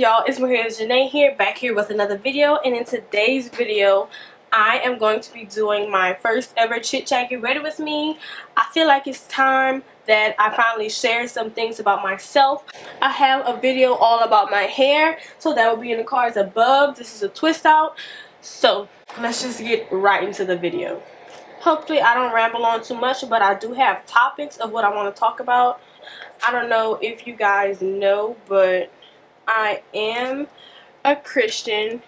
y'all? It's Makayla here, back here with another video. And in today's video, I am going to be doing my first ever Chit-Chat Get Ready with me. I feel like it's time that I finally share some things about myself. I have a video all about my hair, so that will be in the cards above. This is a twist out. So let's just get right into the video. Hopefully I don't ramble on too much, but I do have topics of what I want to talk about. I don't know if you guys know, but I am a Christian,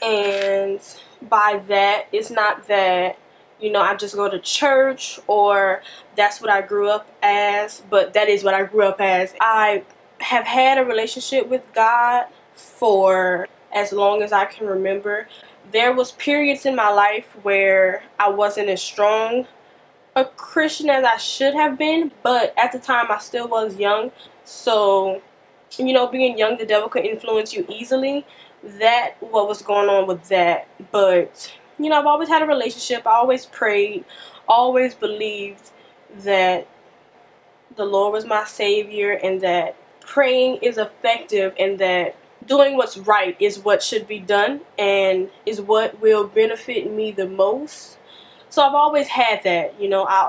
and by that, it's not that, you know, I just go to church or that's what I grew up as, but that is what I grew up as. I have had a relationship with God for as long as I can remember. There was periods in my life where I wasn't as strong a Christian as I should have been, but at the time I still was young, so you know, being young, the devil could influence you easily. That what was going on with that. But you know, I've always had a relationship. I always prayed, always believed that the Lord was my savior, and that praying is effective, and that doing what's right is what should be done and is what will benefit me the most. So I've always had that, you know, I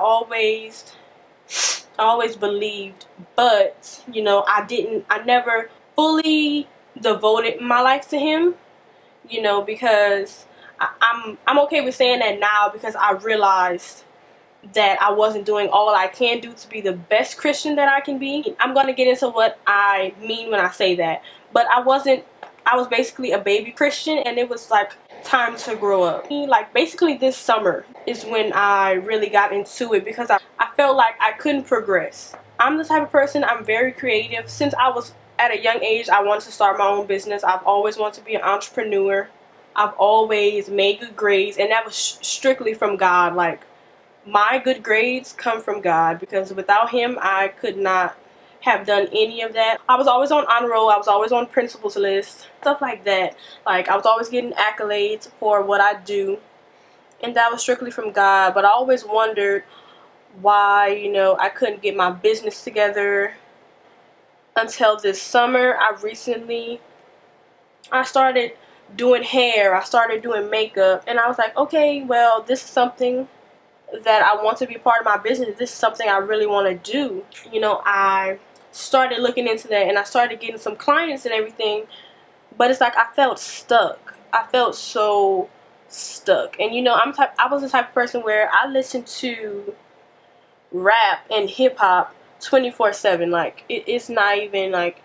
always believed, but you know, I never fully devoted my life to him, you know, because I'm okay with saying that now, because I realized that I wasn't doing all I can do to be the best Christian that I can be. I'm going to get into what I mean when I say that, but I was basically a baby Christian, and it was like time to grow up. Like basically this summer is when I really got into it, because I felt like I couldn't progress. I'm the type of person, I'm very creative. Since I was at a young age, I wanted to start my own business. I've always wanted to be an entrepreneur. I've always made good grades, and that was strictly from God. Like, my good grades come from God, because without him I could not have done any of that. I was always on honor roll, I was always on principal's list, stuff like that. Like, I was always getting accolades for what I do, and that was strictly from God. But I always wondered why, you know, I couldn't get my business together until this summer. I started doing hair, I started doing makeup, and I was like, okay, well, this is something that I want to be part of my business. This is something I really want to do. You know, I started looking into that, and I started getting some clients and everything, but it's like I felt stuck. I felt so stuck. And you know, I was the type of person where I listened to rap and hip-hop 24/7. Like, it's not even like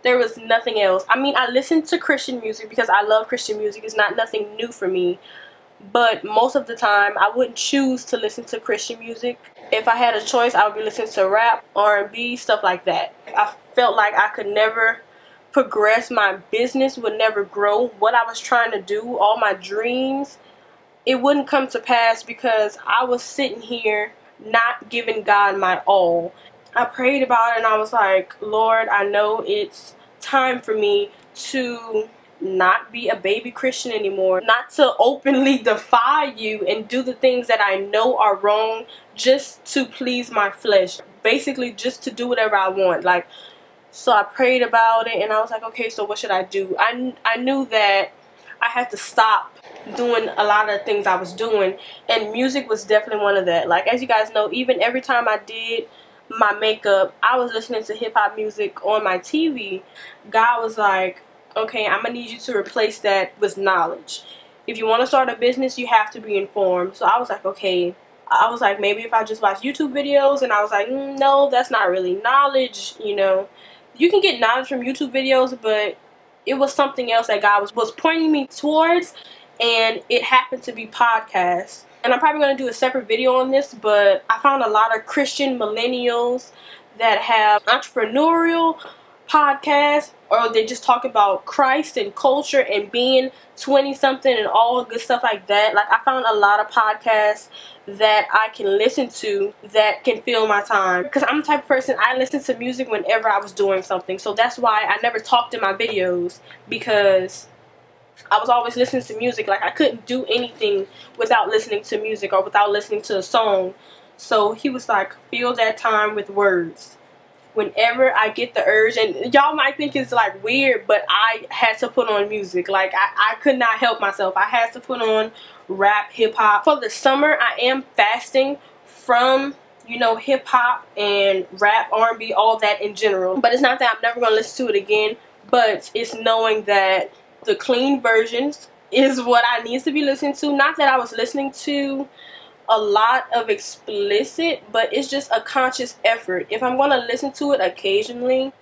there was nothing else. I mean, I listened to Christian music because I love Christian music. It's not nothing new for me. But most of the time, I wouldn't choose to listen to Christian music. If I had a choice, I would be listening to rap, R&B, stuff like that. I felt like I could never progress. My business would never grow. What I was trying to do, all my dreams, it wouldn't come to pass because I was sitting here not giving God my all. I prayed about it, and I was like, Lord, I know it's time for me to not be a baby Christian anymore, not to openly defy you and do the things that I know are wrong just to please my flesh, basically just to do whatever I want. Like, so I prayed about it, and I was like, okay, so what should I do? I knew that I had to stop doing a lot of things I was doing, and music was definitely one of that. Like, as you guys know, even every time I did my makeup, I was listening to hip-hop music on my TV. God was like, okay, I'm gonna need you to replace that with knowledge. If you want to start a business, you have to be informed. So I was like, okay. I was like, maybe if I just watch YouTube videos, and I was like, no, that's not really knowledge. You know, you can get knowledge from YouTube videos, but it was something else that God was pointing me towards, and it happened to be podcasts. And I'm probably going to do a separate video on this, but I found a lot of Christian millennials that have entrepreneurial podcasts, or they just talk about Christ and culture and being 20-something and all good stuff like that. Like, I found a lot of podcasts that I can listen to that can fill my time, because I'm the type of person, I listen to music whenever I was doing something. So that's why I never talked in my videos, because I was always listening to music. Like, I couldn't do anything without listening to music or without listening to a song. So he was like, fill that time with words. whenever I get the urge, and y'all might think it's like weird, but I had to put on music. Like I could not help myself. I had to put on rap, hip hop. For the summer, I am fasting from, you know, hip hop and rap, R&B, all that in general. But it's not that I'm never gonna listen to it again, but it's knowing that the clean versions is what I need to be listening to. Not that I was listening to a lot of explicit, but it's just a conscious effort. If I'm gonna listen to it occasionally,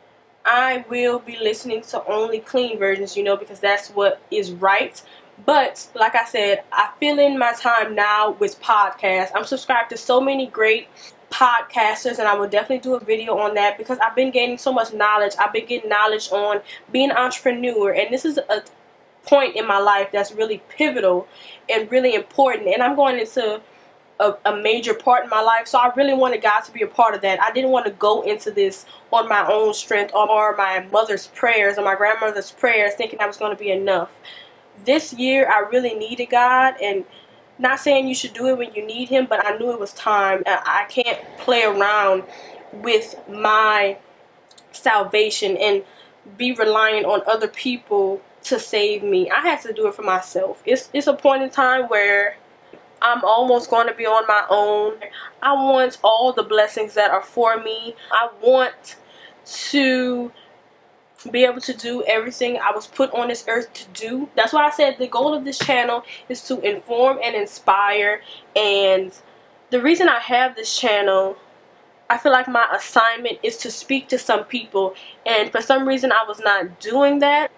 I will be listening to only clean versions, you know, because that's what is right. But like I said, I fill in my time now with podcasts. I'm subscribed to so many great podcasters, and I will definitely do a video on that because I've been gaining so much knowledge. I've been getting knowledge on being an entrepreneur, and this is a point in my life that's really pivotal and really important, and I'm going into a major part in my life, so I really wanted God to be a part of that. I didn't want to go into this on my own strength or my mother's prayers or my grandmother's prayers thinking that was going to be enough. This year I really needed God, and not saying you should do it when you need him, but I knew it was time. I can't play around with my salvation and be reliant on other people to save me. I had to do it for myself. It's a point in time where I'm almost going to be on my own. I want all the blessings that are for me. I want to be able to do everything I was put on this earth to do. That's why I said the goal of this channel is to inform and inspire. And the reason I have this channel, I feel like my assignment is to speak to some people. And for some reason I was not doing that.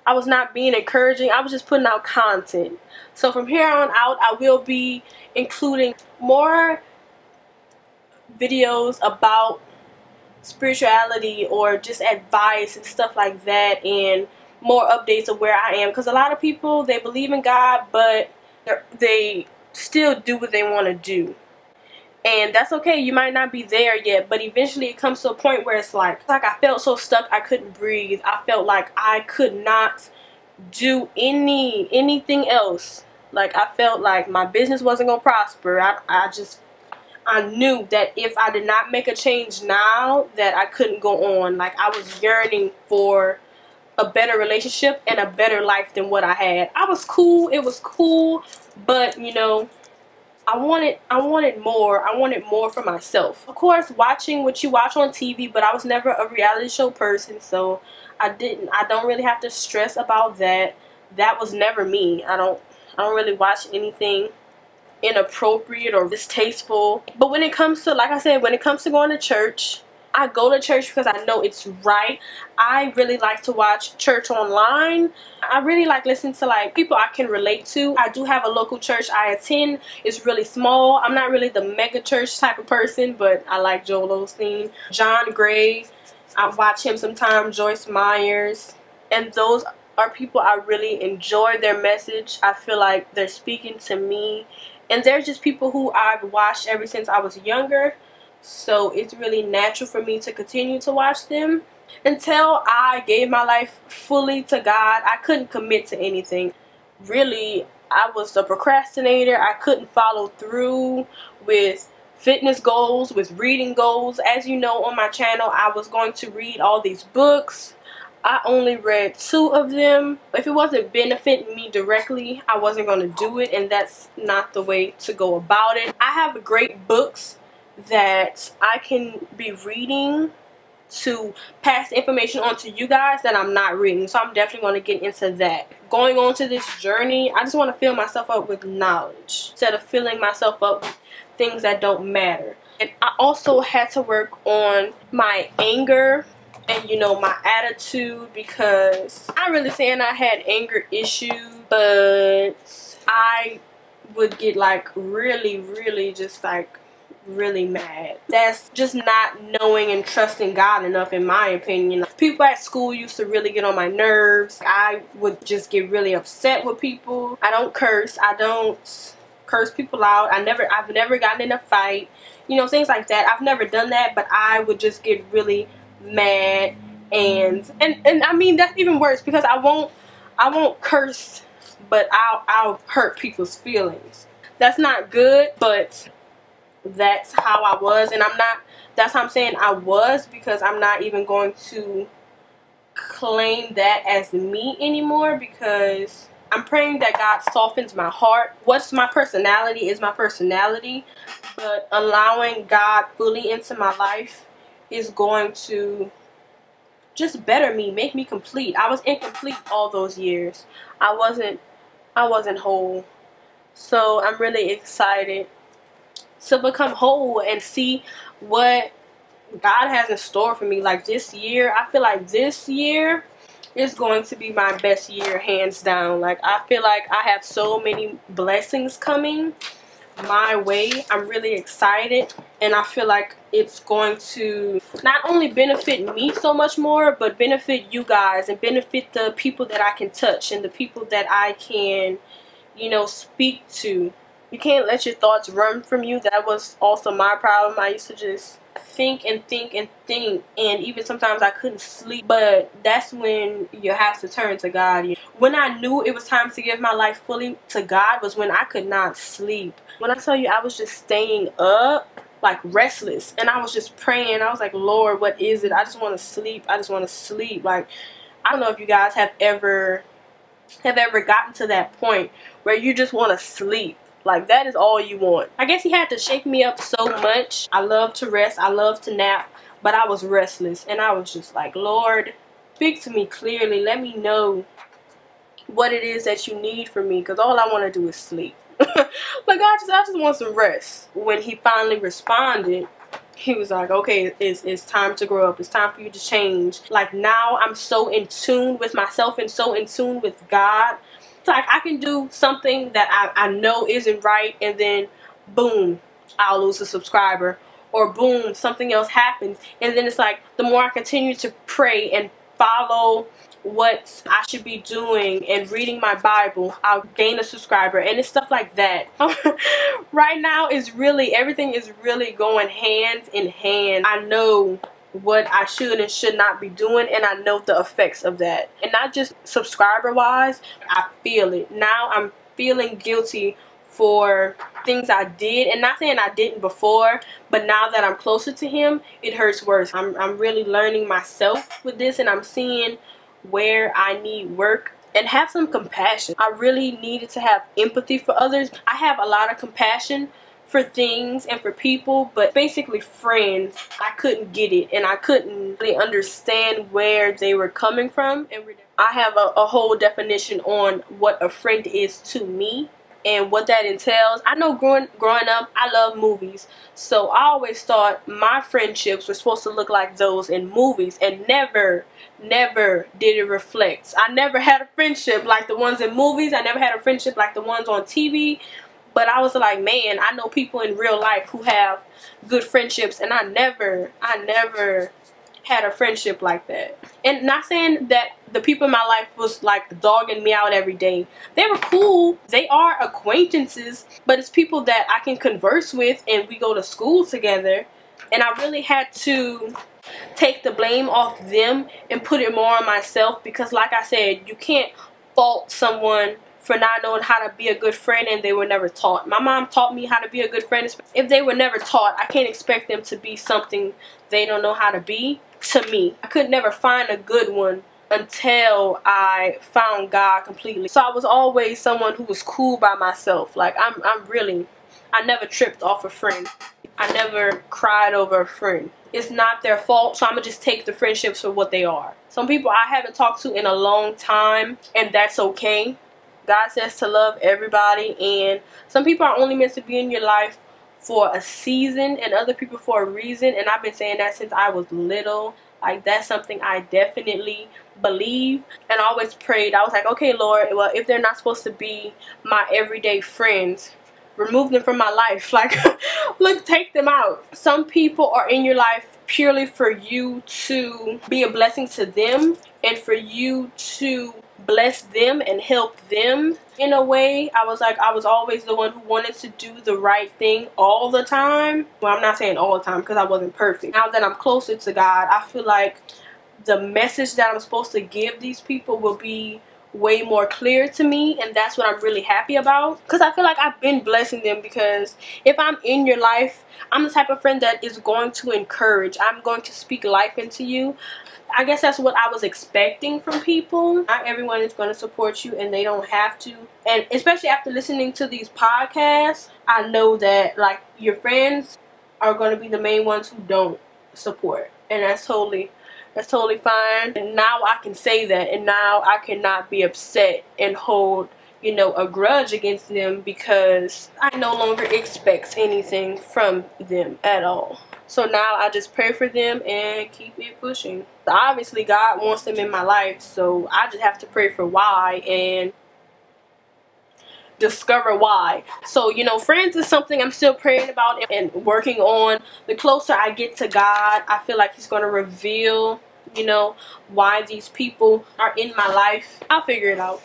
I was not being encouraging. I was just putting out content. So from here on out, I will be including more videos about spirituality or just advice and stuff like that, and more updates of where I am. Because a lot of people, they believe in God, but they still do what they want to do. And that's okay. You might not be there yet, but eventually it comes to a point where it's like I felt so stuck I couldn't breathe. I felt like I could not do anything else. Like I felt like my business wasn't gonna prosper. I knew that if I did not make a change now, that I couldn't go on. Like I was yearning for a better relationship and a better life than what I had. I was cool. It was cool, but you know, I wanted more. I wanted more for myself. Of course, watching what you watch on TV, but I was never a reality show person, so I don't really have to stress about that. That was never me. I don't really watch anything inappropriate or distasteful. But when it comes to, like I said, when it comes to going to church, I go to church because I know it's right. I really like to watch church online. I really like listening to like people I can relate to. I do have a local church I attend. It's really small. I'm not really the mega church type of person, but I like Joel Osteen, John Gray. I watch him sometimes, Joyce Myers. And those are people I really enjoy their message. I feel like they're speaking to me. And they're just people who I've watched ever since I was younger. So it's really natural for me to continue to watch them. Until I gave my life fully to God, I couldn't commit to anything. Really, I was a procrastinator. I couldn't follow through with fitness goals, with reading goals. As you know, on my channel, I was going to read all these books. I only read 2 of them. If it wasn't benefiting me directly, I wasn't going to do it, and that's not the way to go about it. I have great books that I can be reading to pass information on to you guys that I'm not reading, so I'm definitely going to get into that. Going on to this journey, I just want to fill myself up with knowledge instead of filling myself up with things that don't matter. And I also had to work on my anger and, you know, my attitude, because I'm not really saying I had anger issues, but I would get like really just like really mad. That's just not knowing and trusting God enough, in my opinion. People at school used to really get on my nerves. I would just get really upset with people. I don't curse. I don't curse people out. I've never gotten in a fight. You know, things like that. I've never done that, but I would just get really mad, and I mean, that's even worse, because I won't curse, but I'll hurt people's feelings. That's not good, but that's how I was. And I'm not, that's how I'm saying I was, because I'm not even going to claim that as me anymore, because I'm praying that God softens my heart. What's my personality is my personality, but allowing God fully into my life is going to just better me, make me complete. I was incomplete all those years. I wasn't whole. So I'm really excited to become whole and see what God has in store for me. Like this year, I feel like this year is going to be my best year, hands down. Like I feel like I have so many blessings coming my way. I'm really excited, and I feel like it's going to not only benefit me so much more, but benefit you guys and benefit the people that I can touch and the people that I can, you know, speak to. You can't let your thoughts run from you. That was also my problem. I used to just think and think and think, and even sometimes I couldn't sleep. But that's when you have to turn to God. When I knew it was time to give my life fully to God was when I could not sleep. When I tell you, I was just staying up like restless, and I was just praying. I was like, Lord, what is it? I just want to sleep. I just want to sleep. Like, I don't know if you guys have ever gotten to that point where you just want to sleep. Like, that is all you want. I guess he had to shake me up so much. I love to rest. I love to nap. But I was restless. And I was just like, Lord, speak to me clearly. Let me know what it is that you need from me. Because all I want to do is sleep. Like, I just want some rest. When he finally responded, he was like, okay, it's time to grow up. It's time for you to change. Like, now I'm so in tune with myself and so in tune with God. It's like I can do something that I know isn't right, and then boom, I'll lose a subscriber, or boom, something else happens. And then it's like the more I continue to pray and follow what I should be doing and reading my Bible, I'll gain a subscriber, and it's stuff like that. Right now is really, everything is really going hand in hand. I know what I should and should not be doing, and I know the effects of that. And not just subscriber wise, I feel it. Now I'm feeling guilty for things I did, and not saying I didn't before, but now that I'm closer to him, it hurts worse. I'm really learning myself with this, and I'm seeing where I need work and have some compassion. I really needed to have empathy for others. I have a lot of compassion for things and for people, but basically friends, I couldn't get it, and I couldn't really understand where they were coming from. And I have a whole definition on what a friend is to me and what that entails. I know growing up, I love movies, so I always thought my friendships were supposed to look like those in movies, and never did it reflect. I never had a friendship like the ones in movies. I never had a friendship like the ones on TV. But I was like, man, I know people in real life who have good friendships, and I never had a friendship like that. And not saying that the people in my life was like dogging me out every day. They were cool. They are acquaintances, but it's people that I can converse with, and we go to school together. And I really had to take the blame off them and put it more on myself, because like I said, you can't fault someone for not knowing how to be a good friend and they were never taught. My mom taught me how to be a good friend. If they were never taught, I can't expect them to be something they don't know how to be to me. I could never find a good one until I found God completely. So I was always someone who was cool by myself. Like I never tripped off a friend. I never cried over a friend. It's not their fault, so I'm gonna just take the friendships for what they are. Some people I haven't talked to in a long time, and that's okay. God says to love everybody, and some people are only meant to be in your life for a season and other people for a reason, and I've been saying that since I was little. Like, that's something I definitely believe, and I always prayed. I was like, okay, Lord, well, if they're not supposed to be my everyday friends, remove them from my life. Like, look, take them out. Some people are in your life purely for you to be a blessing to them and for you to bless them and help them in a way. I was always the one who wanted to do the right thing all the time. Well, I'm not saying all the time, because I wasn't perfect. Now that I'm closer to God, I feel like the message that I'm supposed to give these people will be way more clear to me, and that's what I'm really happy about, because I feel like I've been blessing them. Because if I'm in your life, I'm the type of friend that is going to encourage. I'm going to speak life into you. I guess that's what I was expecting from people. Not everyone is going to support you, and they don't have to. And especially after listening to these podcasts, I know that like your friends are going to be the main ones who don't support, and that's totally fine. And now I can say that, and now I cannot be upset and hold, you know, a grudge against them, because I no longer expect anything from them at all. So now I just pray for them and keep it pushing. Obviously God wants them in my life, so I just have to pray for why and discover why. So, you know, friends is something I'm still praying about and working on. The closer I get to God, I feel like He's going to reveal, you know, why these people are in my life. I'll figure it out.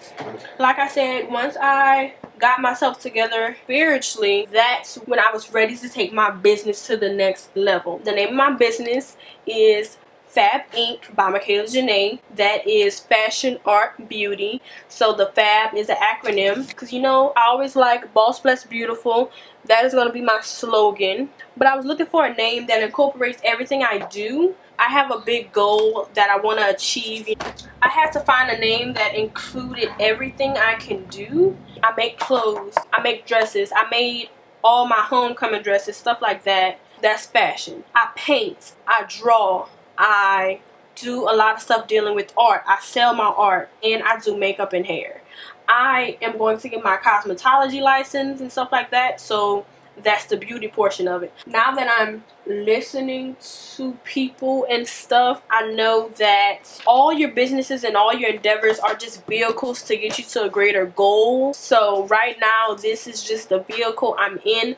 Like I said, once I got myself together spiritually, that's when I was ready to take my business to the next level. The name of my business is Fab Inc. by Makayla. That is fashion, art, beauty. So the Fab is an acronym, because you know I always like Boss Bless Beautiful. That is going to be my slogan. But I was looking for a name that incorporates everything I do. I have a big goal that I want to achieve. I had to find a name that included everything I can do. I make clothes, I make dresses, I made all my homecoming dresses, stuff like that. That's fashion. I paint, I draw, I do a lot of stuff dealing with art. I sell my art, and I do makeup and hair. I am going to get my cosmetology license and stuff like that, so that's the beauty portion of it. Now that I'm listening to people and stuff, I know that all your businesses and all your endeavors are just vehicles to get you to a greater goal. So right now, this is just the vehicle I'm in.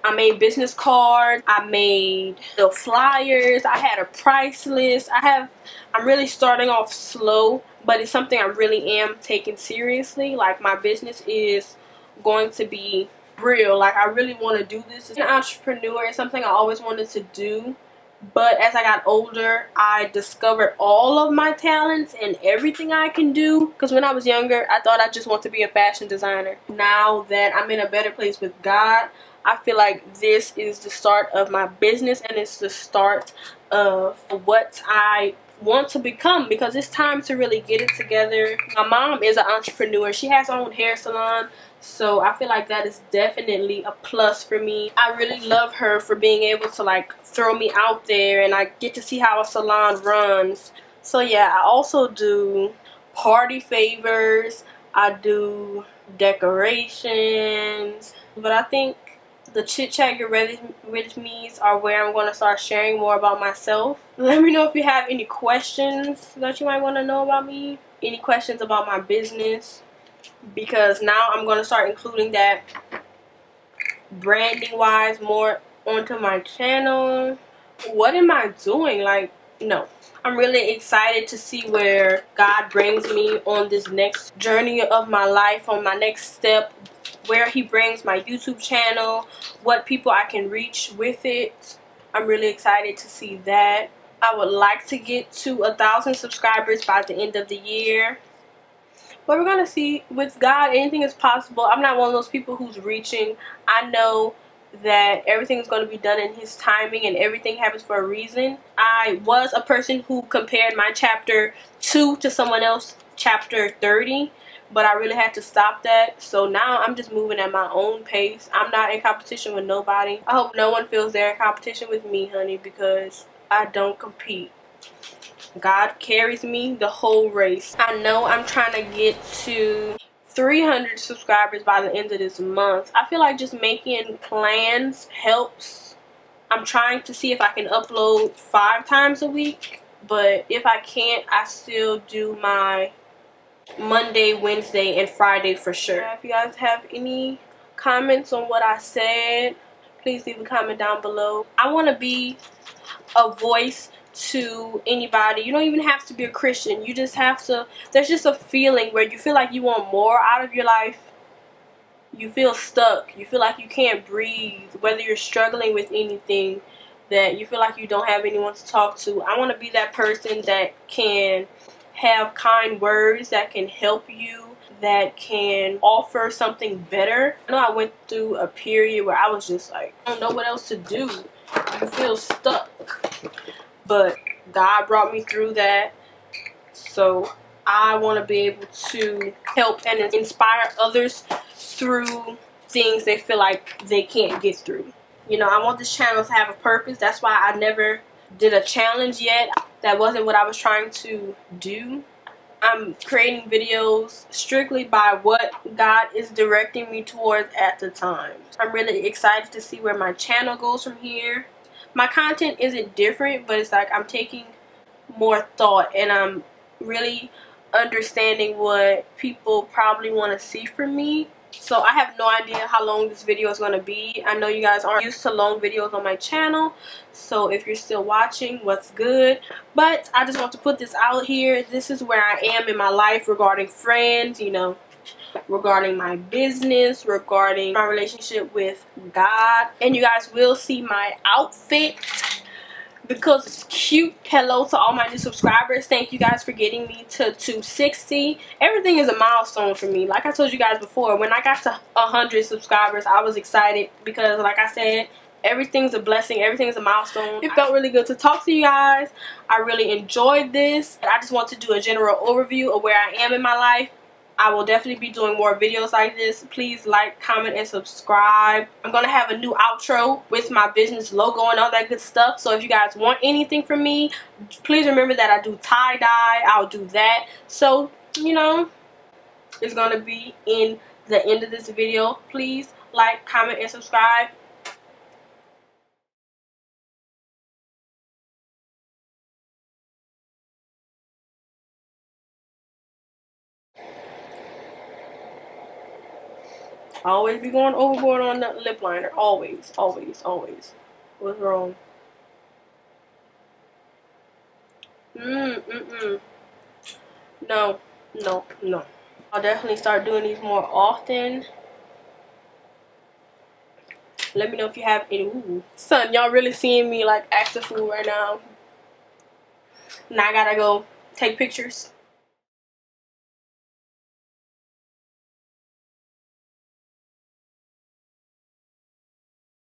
I made business cards, I made the flyers, I had a price list. I'm really starting off slow, but it's something I really am taking seriously. Like, my business is going to be real. Like, I really want to do this. As an entrepreneur, it's something I always wanted to do. But as I got older, I discovered all of my talents and everything I can do. Because when I was younger, I thought I just want to be a fashion designer. Now that I'm in a better place with God, I feel like this is the start of my business, and it's the start of what I want to become, because it's time to really get it together. My mom is an entrepreneur. She has her own hair salon, so I feel like that is definitely a plus for me. I really love her for being able to like throw me out there, and I get to see how a salon runs. So yeah, I also do party favors, I do decorations, but I think the Chit-Chat Grwm with me's are where I'm going to start sharing more about myself. Let me know if you have any questions that you might want to know about me. Any questions about my business. Because now I'm going to start including that branding wise more onto my channel. What am I doing? Like, no. I'm really excited to see where God brings me on this next journey of my life, on my next step, where He brings my YouTube channel, what people I can reach with it. I'm really excited to see that. I would like to get to 1,000 subscribers by the end of the year. But we're going to see. With God, anything is possible. I'm not one of those people who's reaching. I know that everything is going to be done in His timing, and everything happens for a reason. I was a person who compared my chapter 2 to someone else chapter 30. But I really had to stop that. So now I'm just moving at my own pace. I'm not in competition with nobody. I hope no one feels they're in competition with me, honey, because I don't compete. God carries me the whole race. I know I'm trying to get to 300 subscribers by the end of this month. I feel like just making plans helps. I'm trying to see if I can upload 5 times a week. But if I can't, I still do my Monday, Wednesday, and Friday for sure. If you guys have any comments on what I said, please leave a comment down below. I want to be a voice to anybody. You don't even have to be a Christian. You just have to, there's just a feeling where you feel like you want more out of your life. You feel stuck. You feel like you can't breathe. Whether you're struggling with anything, that you feel like you don't have anyone to talk to. I want to be that person that can have kind words that can help you, that can offer something better. I know I went through a period where I was just like, I don't know what else to do. I feel stuck. But God brought me through that. So I want to be able to help and inspire others through things they feel like they can't get through. You know, I want this channel to have a purpose. That's why I never did a challenge yet. That wasn't what I was trying to do. I'm creating videos strictly by what God is directing me towards at the time. I'm really excited to see where my channel goes from here. My content isn't different, but it's like I'm taking more thought and I'm really understanding what people probably want to see from me. So I have no idea how long this video is going to be. I know you guys aren't used to long videos on my channel, so if you're still watching, what's good. But I just want to put this out here. This is where I am in my life regarding friends, you know, regarding my business, regarding my relationship with God. And you guys will see my outfit because it's cute. Hello to all my new subscribers. Thank you guys for getting me to 260. Everything is a milestone for me. Like I told you guys before, when I got to 100 subscribers, I was excited because, like I said, everything's a blessing. Everything's a milestone. It felt really good to talk to you guys. I really enjoyed this. I just want to do a general overview of where I am in my life. I will definitely be doing more videos like this. Please like, comment, and subscribe. I'm going to have a new outro with my business logo and all that good stuff. So if you guys want anything from me, please remember that I do tie-dye. I'll do that. So, you know, it's going to be in the end of this video. Please like, comment, and subscribe. I always be going overboard on the lip liner. Always, always, always. What's wrong? No, no, no. I'll definitely start doing these more often. Let me know if you have any. Ooh. Son, y'all really seeing me like act a fool right now. Now I gotta go take pictures.